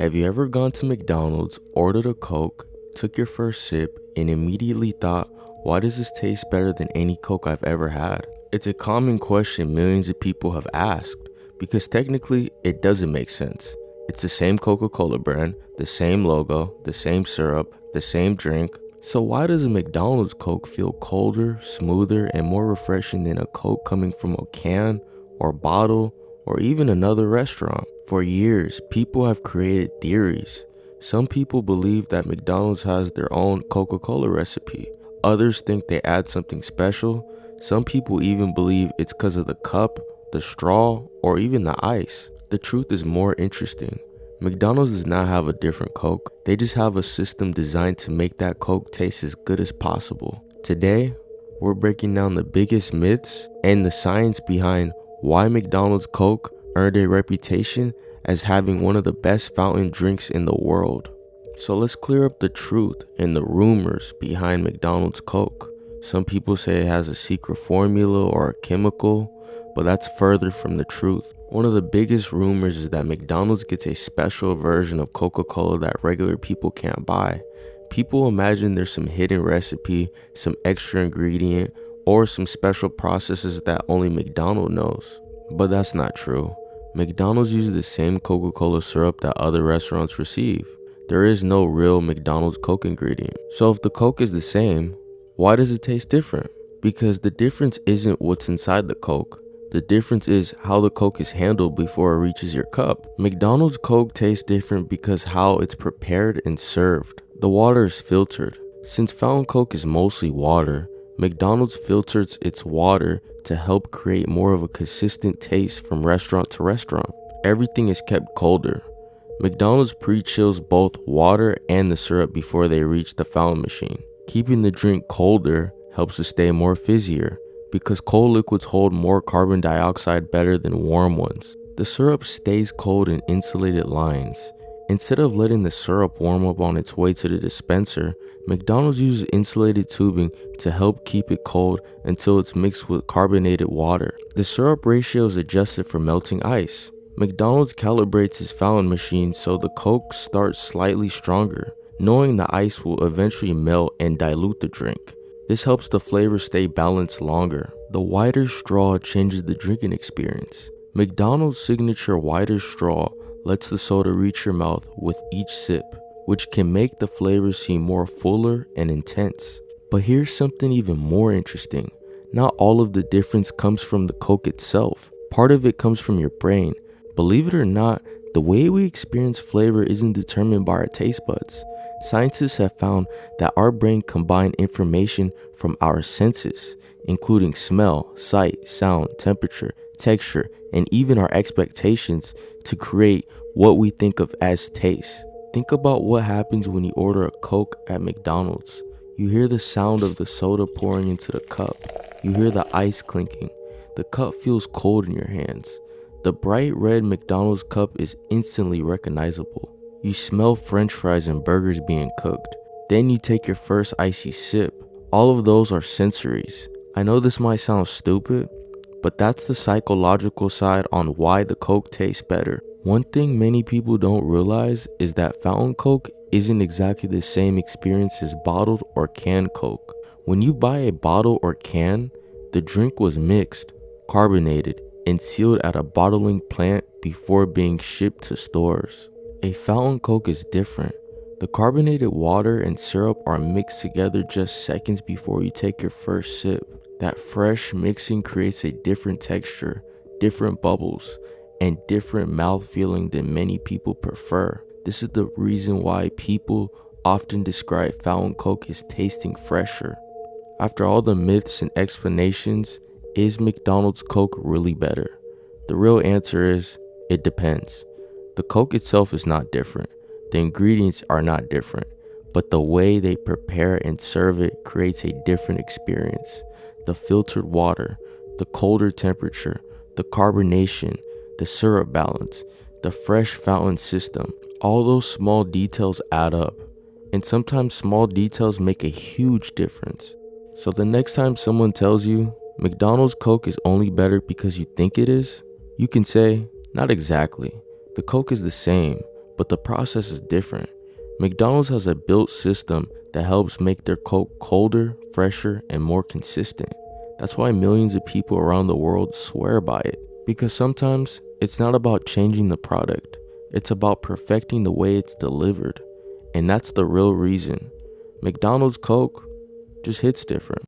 Have you ever gone to McDonald's, ordered a Coke, took your first sip, and immediately thought, why does this taste better than any Coke I've ever had? It's a common question millions of people have asked, because technically it doesn't make sense. It's the same Coca-Cola brand, the same logo, the same syrup, the same drink. So why does a McDonald's Coke feel colder, smoother, and more refreshing than a Coke coming from a can or bottle or even another restaurant? For years, people have created theories. Some people believe that McDonald's has their own Coca-Cola recipe. Others think they add something special. Some people even believe it's because of the cup, the straw, or even the ice. The truth is more interesting. McDonald's does not have a different Coke. They just have a system designed to make that Coke taste as good as possible. Today, we're breaking down the biggest myths and the science behind why McDonald's Coke earned a reputation as having one of the best fountain drinks in the world. So let's clear up the truth and the rumors behind McDonald's Coke. Some people say it has a secret formula or a chemical, but that's further from the truth. One of the biggest rumors is that McDonald's gets a special version of Coca-Cola that regular people can't buy. People imagine there's some hidden recipe, some extra ingredient, or some special processes that only McDonald's knows. But that's not true. McDonald's uses the same Coca-Cola syrup that other restaurants receive. There is no real McDonald's Coke ingredient. So if the Coke is the same, why does it taste different? Because the difference isn't what's inside the Coke. The difference is how the Coke is handled before it reaches your cup. McDonald's Coke tastes different because how it's prepared and served. The water is filtered. Since fountain Coke is mostly water, McDonald's filters its water to help create more of a consistent taste from restaurant to restaurant. Everything is kept colder. McDonald's pre-chills both water and the syrup before they reach the fountain machine. Keeping the drink colder helps it stay more fizzier, because cold liquids hold more carbon dioxide better than warm ones. The syrup stays cold in insulated lines. Instead of letting the syrup warm up on its way to the dispenser, McDonald's uses insulated tubing to help keep it cold until it's mixed with carbonated water. The syrup ratio is adjusted for melting ice. McDonald's calibrates its fountain machine so the Coke starts slightly stronger, knowing the ice will eventually melt and dilute the drink. This helps the flavor stay balanced longer. The wider straw changes the drinking experience. McDonald's signature wider straw lets the soda reach your mouth with each sip, which can make the flavor seem more fuller and intense. But here's something even more interesting. Not all of the difference comes from the Coke itself. Part of it comes from your brain. Believe it or not, the way we experience flavor isn't determined by our taste buds. Scientists have found that our brain combines information from our senses, including smell, sight, sound, temperature, texture, and even our expectations to create what we think of as taste. Think about what happens when you order a Coke at McDonald's. You hear the sound of the soda pouring into the cup. You hear the ice clinking. The cup feels cold in your hands. The bright red McDonald's cup is instantly recognizable. You smell french fries and burgers being cooked. Then you take your first icy sip. All of those are sensories. I know this might sound stupid, but that's the psychological side on why the Coke tastes better. One thing many people don't realize is that fountain Coke isn't exactly the same experience as bottled or canned Coke. When you buy a bottle or can, the drink was mixed, carbonated, and sealed at a bottling plant before being shipped to stores. A fountain Coke is different. The carbonated water and syrup are mixed together just seconds before you take your first sip. That fresh mixing creates a different texture, different bubbles, and different mouth feeling than many people prefer. This is the reason why people often describe fountain Coke as tasting fresher. After all the myths and explanations, is McDonald's Coke really better? The real answer is, it depends. The Coke itself is not different. The ingredients are not different, but the way they prepare and serve it creates a different experience. The filtered water, the colder temperature, the carbonation, the syrup balance, the fresh fountain system, all those small details add up. And sometimes small details make a huge difference. So the next time someone tells you McDonald's Coke is only better because you think it is, you can say, not exactly. The Coke is the same, but the process is different. McDonald's has a built system that helps make their Coke colder, fresher, and more consistent. That's why millions of people around the world swear by it. Because sometimes it's not about changing the product, it's about perfecting the way it's delivered. And that's the real reason McDonald's Coke just hits different.